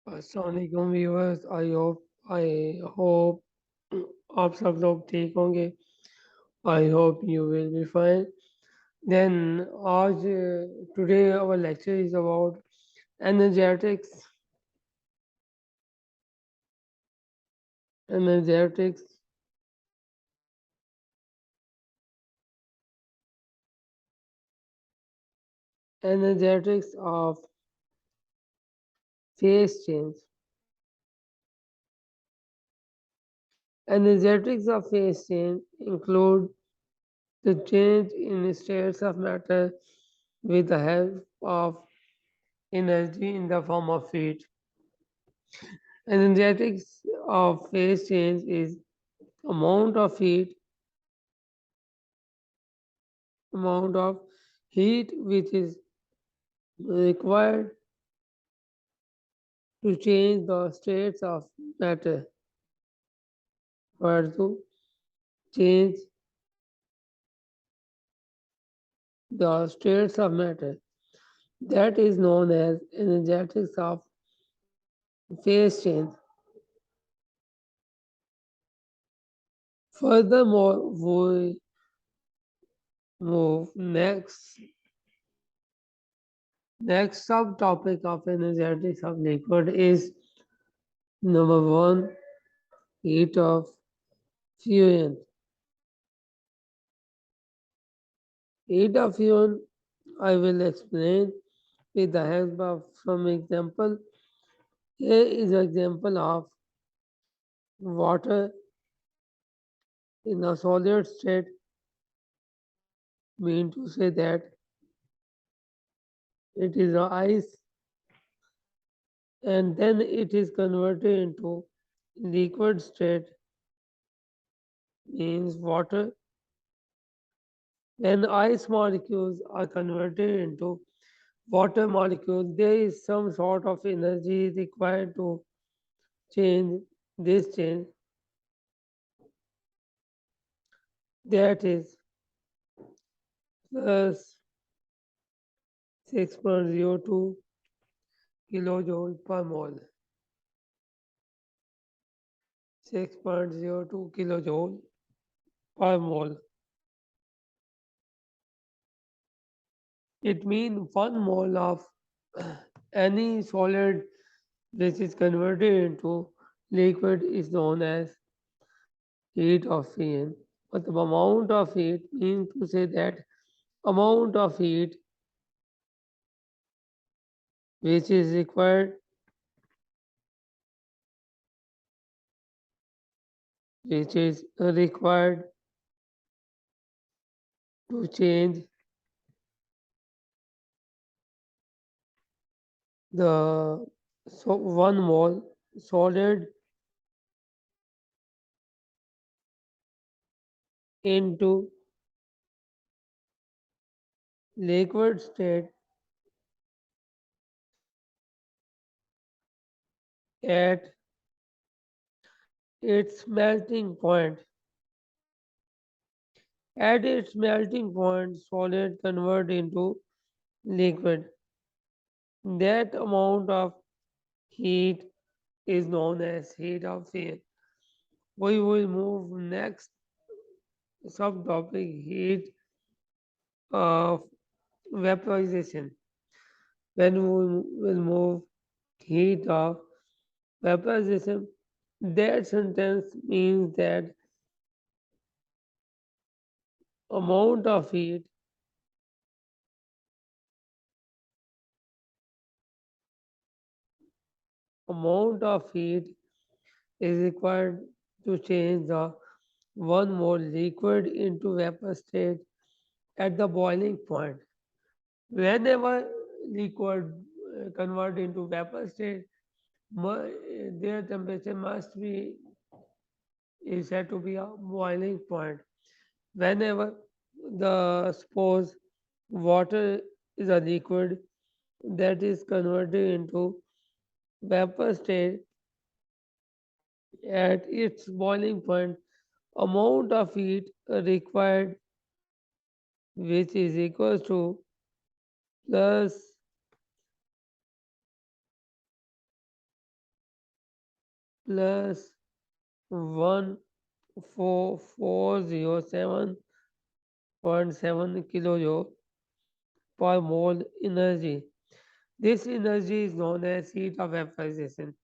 अस्सलाम viewers, I hope आप सब लोग ठीक होंगे. I hope you will be fine. Then आज today our lecture is about energetics. Energetics, energetics of phase change. Energetics of phase change include the change in states of matter with the help of energy in the form of heat. Energetics of phase change is amount of heat amount of heat which is required to change the states of matter or to change the states of matter. That is known as energetics of phase change. Furthermore, we move next subtopic of energetics of liquid is number one, heat of fusion. Heat of fusion I will explain with the help of some example. Here is an example of water in a solid state, mean to say that it is a ice and then it is converted into liquid state, means water. When ice molecules are converted into water molecules, there is some sort of energy required to change this change. That is plus 6.02 kilojoule per mole. 6.02 kilojoule per mole. It means 1 mole of any solid which is converted into liquid is known as heat of fusion. But the amount of heat means to say that amount of heat which is required to change the 1 mole solid into liquid state at its melting point. At its melting point, solid convert into liquid. That amount of heat is known as heat of fusion. We will move next subtopic, heat of vaporization. When we will move heat of vaporization, that sentence means that amount of heat amount of heat is required to change the 1 mole liquid into vapor state at the boiling point. Whenever liquid convert into vapor state, their temperature must be is said to be a boiling point. Whenever the suppose water is a liquid that is converted into vapor state at its boiling point, amount of heat required which is equal to plus plus 14407.7 kilojoule per mole energy. This energy is known as heat of vaporization.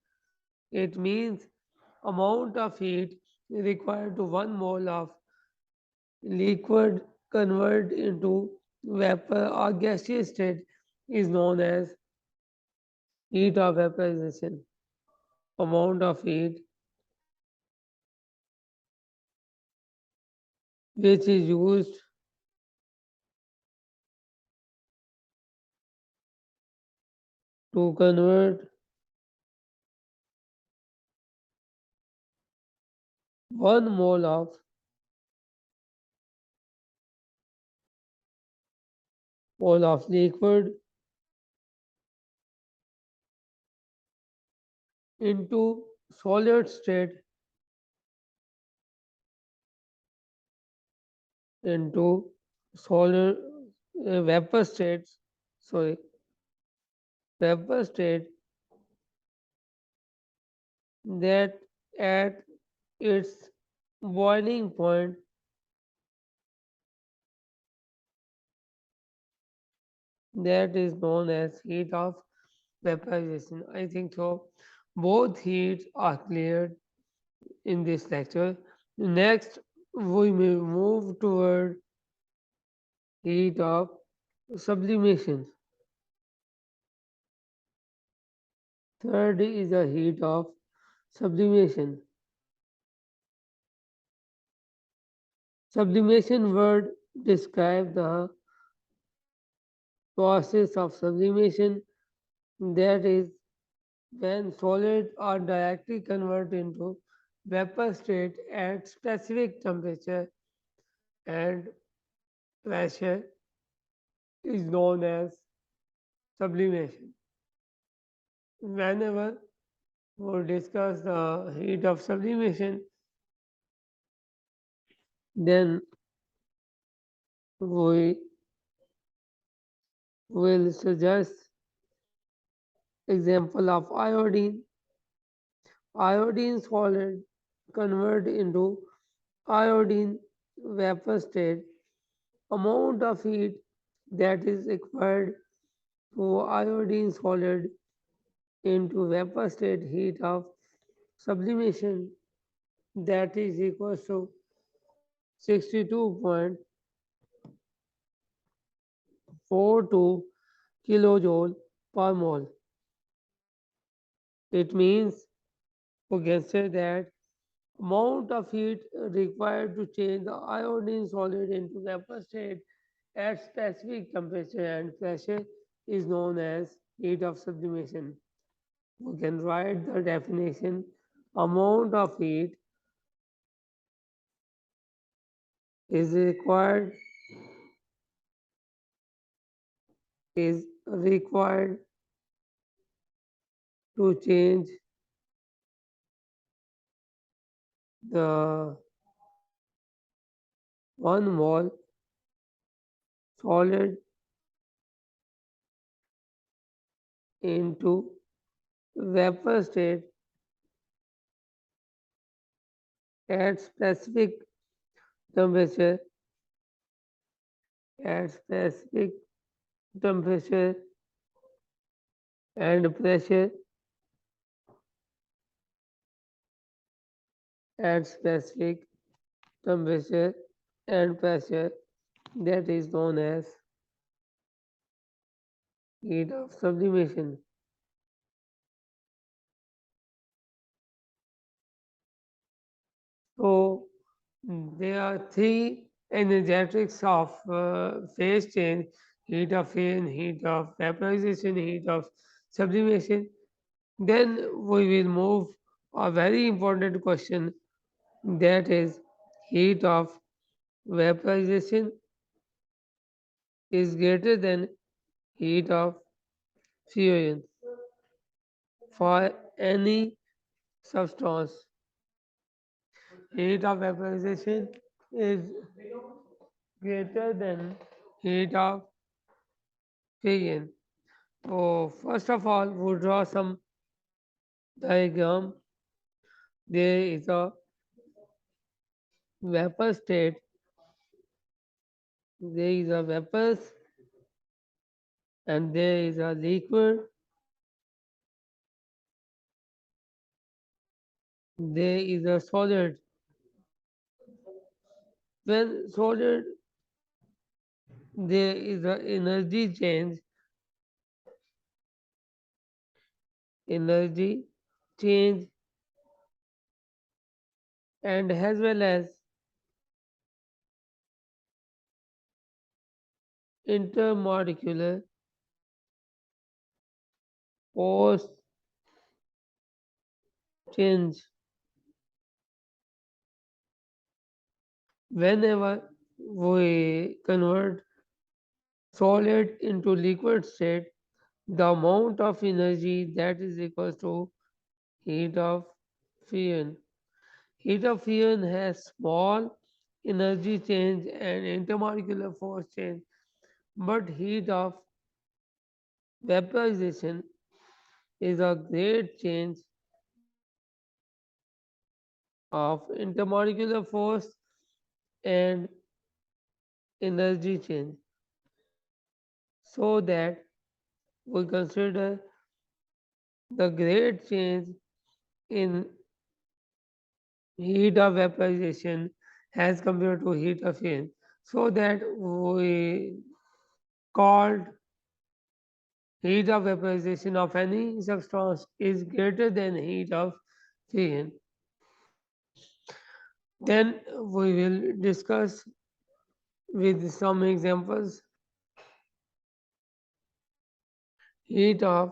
It means amount of heat required to 1 mole of liquid convert into vapor or gaseous state is known as heat of vaporization. Amount of heat which is used to convert 1 mole of liquid into solid state into solid vapor states, sorry, vapor state that at its boiling point that is known as heat of vaporization. I think so. Both heats are cleared in this lecture. Next, we may move toward heat of sublimation. Third is the heat of sublimation. Sublimation word describe the process of sublimation, that is when solids are directly converted into vapor state at specific temperature and pressure is known as sublimation. Whenever we discuss the heat of sublimation, then we will suggest example of iodine. Iodine solid convert into iodine vapor state. Amount of heat that is required to iodine solid into vapor state heat of sublimation, that is equals to 62.42 kilojoule per mole. It means we can say that amount of heat required to change the iodine solid into vapor state at specific temperature and pressure is known as heat of sublimation. We can write the definition. Amount of heat is required is required to change the 1 mole solid into vapor state at specific temperature at specific temperature and pressure at specific temperature and pressure, that is known as heat of sublimation. So there are three energetics of phase change: heat of fusion, heat of vaporization, heat of sublimation. Then we will move a very important question, that is heat of vaporization is greater than heat of fusion for any substance. Heat of vaporization is greater than heat of fusion. So first of all, we draw some diagram. there is a vapor state, there is a vapors, and there is a liquid, there is a solid. When solid, there is a energy change, and as well as intermolecular force change. Whenever we convert solid into liquid state, the amount of energy that is equal to heat of fusion. Heat of fusion has small energy change and intermolecular force change, but heat of vaporization is a great change of intermolecular force and energy change, so that we consider the great change in heat of vaporization as compared to heat of fusion, so that we called heat of vaporization of any substance is greater than heat of fusion. Then we will discuss with some examples heat of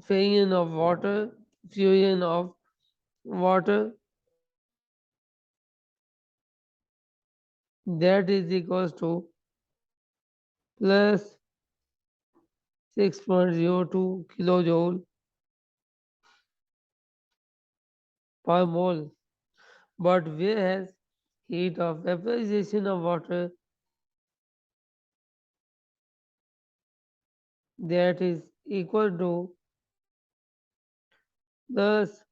fusion of water, fusion of water, that is equals to plus 6.02 kilojoule per mole. But whereas heat of vaporization of water, that is equal to plus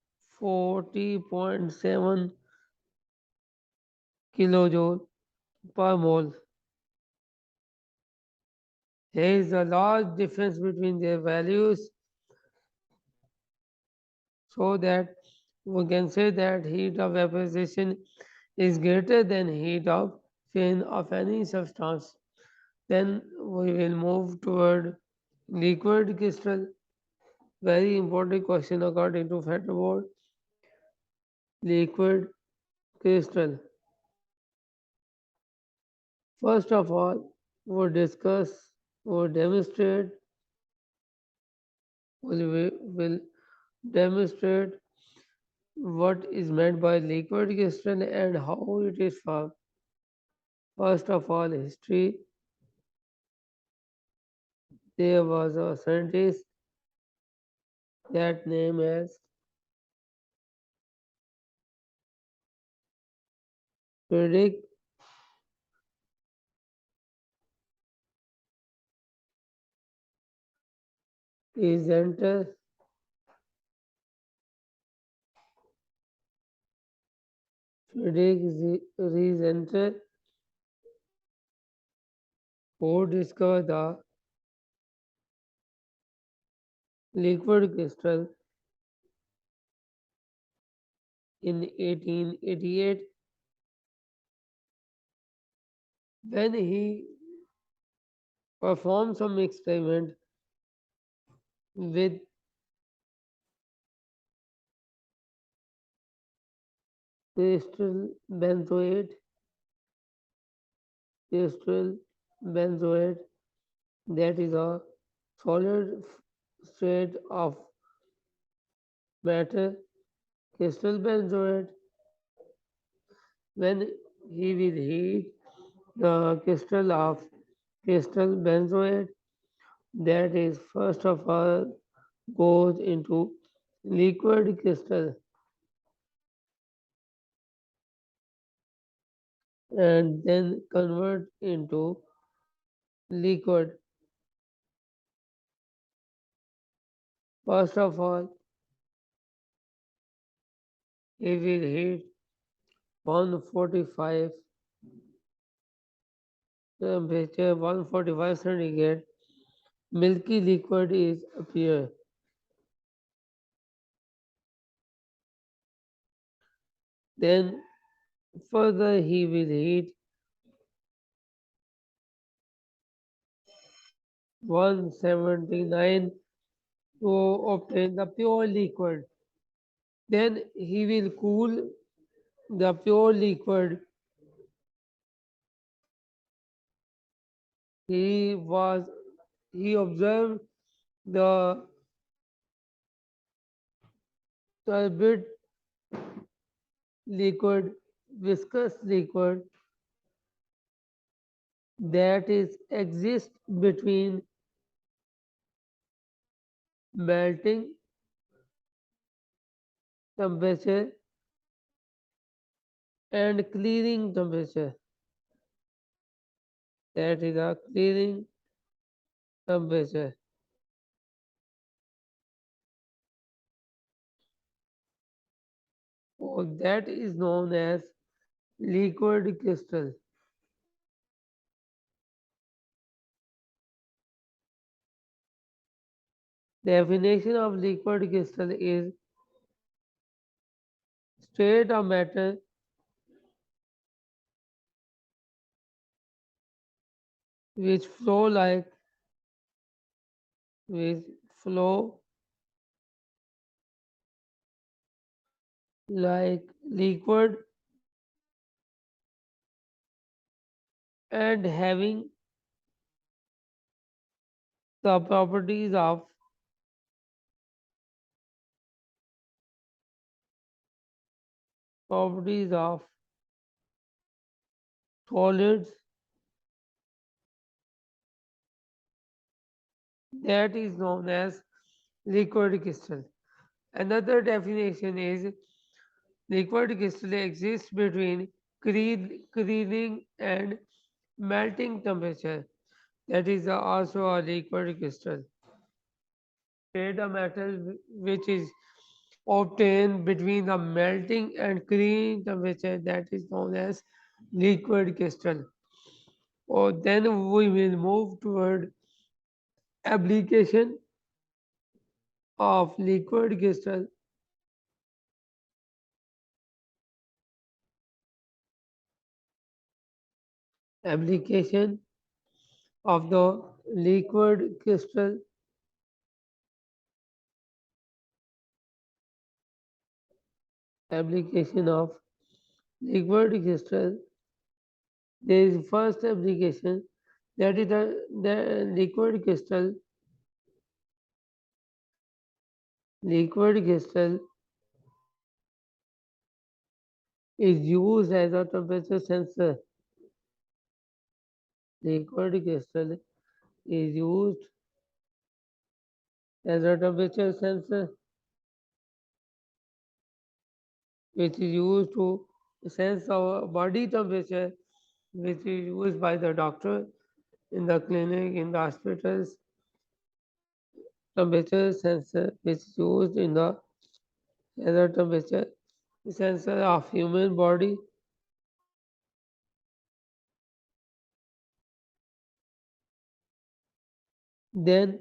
40.7 kilojoule per mole. There is a large difference between their values, so that we can say that heat of vaporization is greater than heat of fusion of any substance. Then we will move toward liquid crystal. Very important question according to Federboard. Liquid crystal. First of all, we'll discuss, we'll demonstrate, will demonstrate what is meant by liquid crystal and how it is formed. First of all, history. There was a scientist that name as Friedrich Isenter. Friedrich Isenter, who discovered the liquid crystal in 1888 when he performed some experiment with crystal benzoate, crystal benzoate, that is a solid state of matter, crystal benzoate. When he will heat the crystal of crystal benzoate, that is first of all goes into liquid crystal and then convert into liquid. First of all, if we heat 145 temperature 145 centigrade, milky liquid is appear. Then further he will heat 179 to obtain the pure liquid. Then he will cool the pure liquid. He was he observed the turbid liquid, viscous liquid that is exist between melting temperature and clearing temperature. That is a clearing temperature. So that is known as liquid crystal. Definition of liquid crystal is state of matter which flow like which flow like liquid and having the properties of solids. That is known as liquid crystal. Another definition is liquid crystal exists between cooling and melting temperature. That is also a liquid crystal. State of metal which is obtained between the melting and cooling temperature, that is known as liquid crystal. Or then we will move toward application of liquid crystal. Application of the liquid crystal. Application of liquid crystal. There is first application, that is the liquid crystal. Liquid crystal is used as a temperature sensor. Liquid crystal is used as a temperature sensor, which is used to sense our body temperature, which is used by the doctor in the clinic, in the hospitals. Temperature sensor which is used in the as a temperature sensor of human body. Then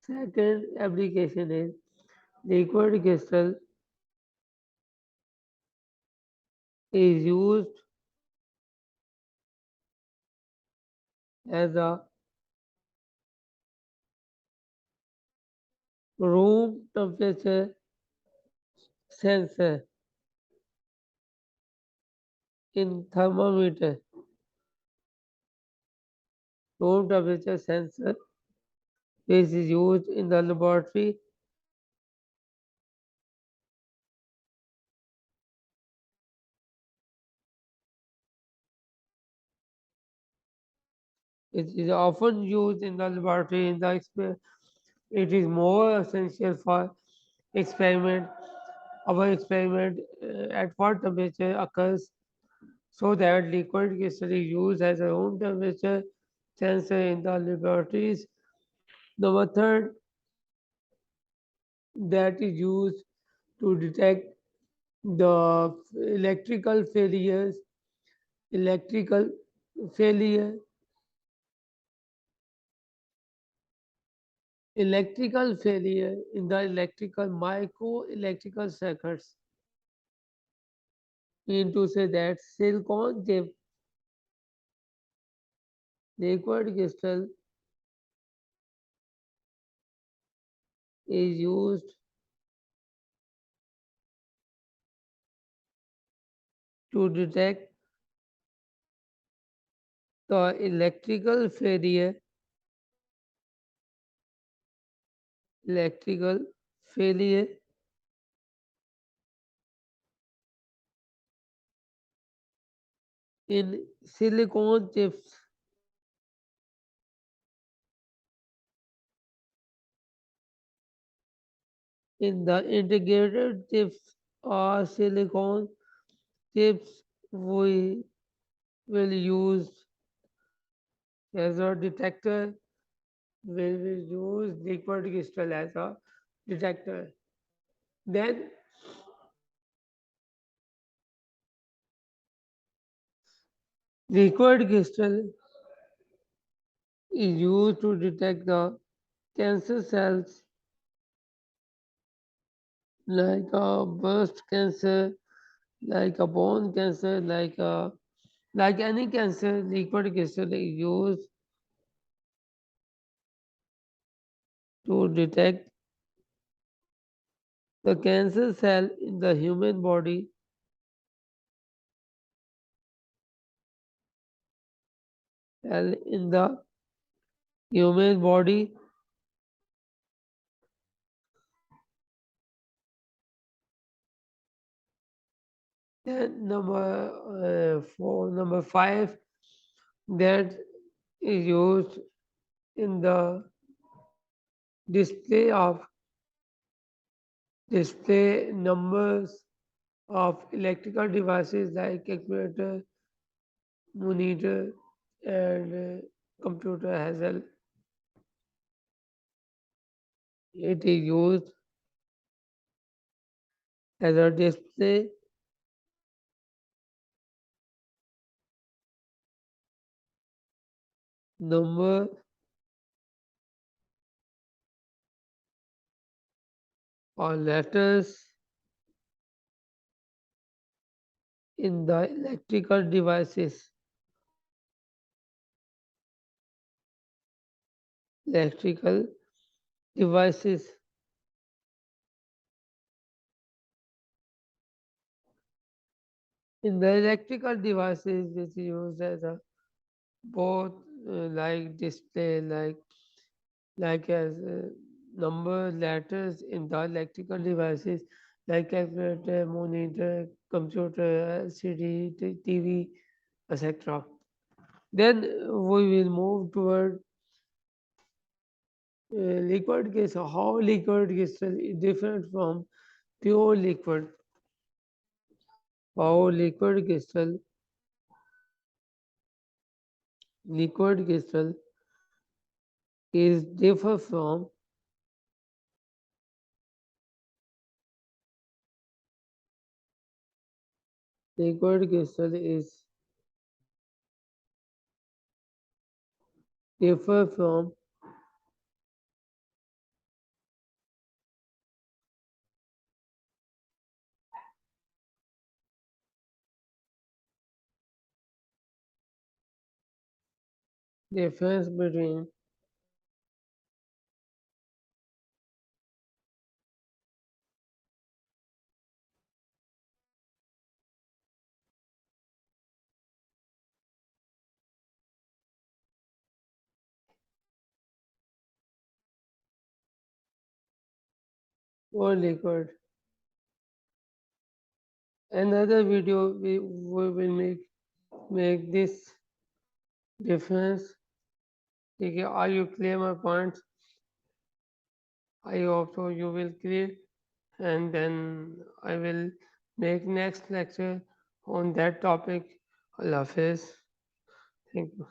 second application is liquid crystal is used as a room temperature sensor in thermometer. Room temperature sensor which is used in the laboratory. It is often used in the laboratory in the it is more essential for experiment. Our experiment at what temperature occurs, so that liquid crystal is used as a room temperature sensor in the laboratories. Number third, that is used to detect the electrical failures, electrical failure, electrical failure in the electrical micro electrical circuits. Mean to say that silicon chip liquid crystal is used to detect the electrical failure, electrical failure in silicon chips. In the integrated chips or silicon chips, we will use as a detector. We will use liquid crystal as a detector. Then liquid crystal is used to detect the cancer cells like a breast cancer, like a bone cancer, like any cancer. Liquid crystal is used to detect the cancer cell in the human body, cell in the human body. Then number five, that is used in the display of display numbers of electrical devices like calculator, monitor, and computer as well. It is used as a display number or letters in the electrical devices. Electrical devices. In the electrical devices, which is used as a both like display, like as number letters in the electrical devices, like calculator, monitor, computer, LCD, TV, etc. Then we will move toward liquid crystal. How liquid crystal is different from pure liquid? How liquid crystal is differ from liquid crystal is differ from difference between pure liquid. Another video we will make this difference. Okay, are you clear my points? I hope so you will clear, and then I will make next lecture on that topic. Allah Hafiz. Thank you.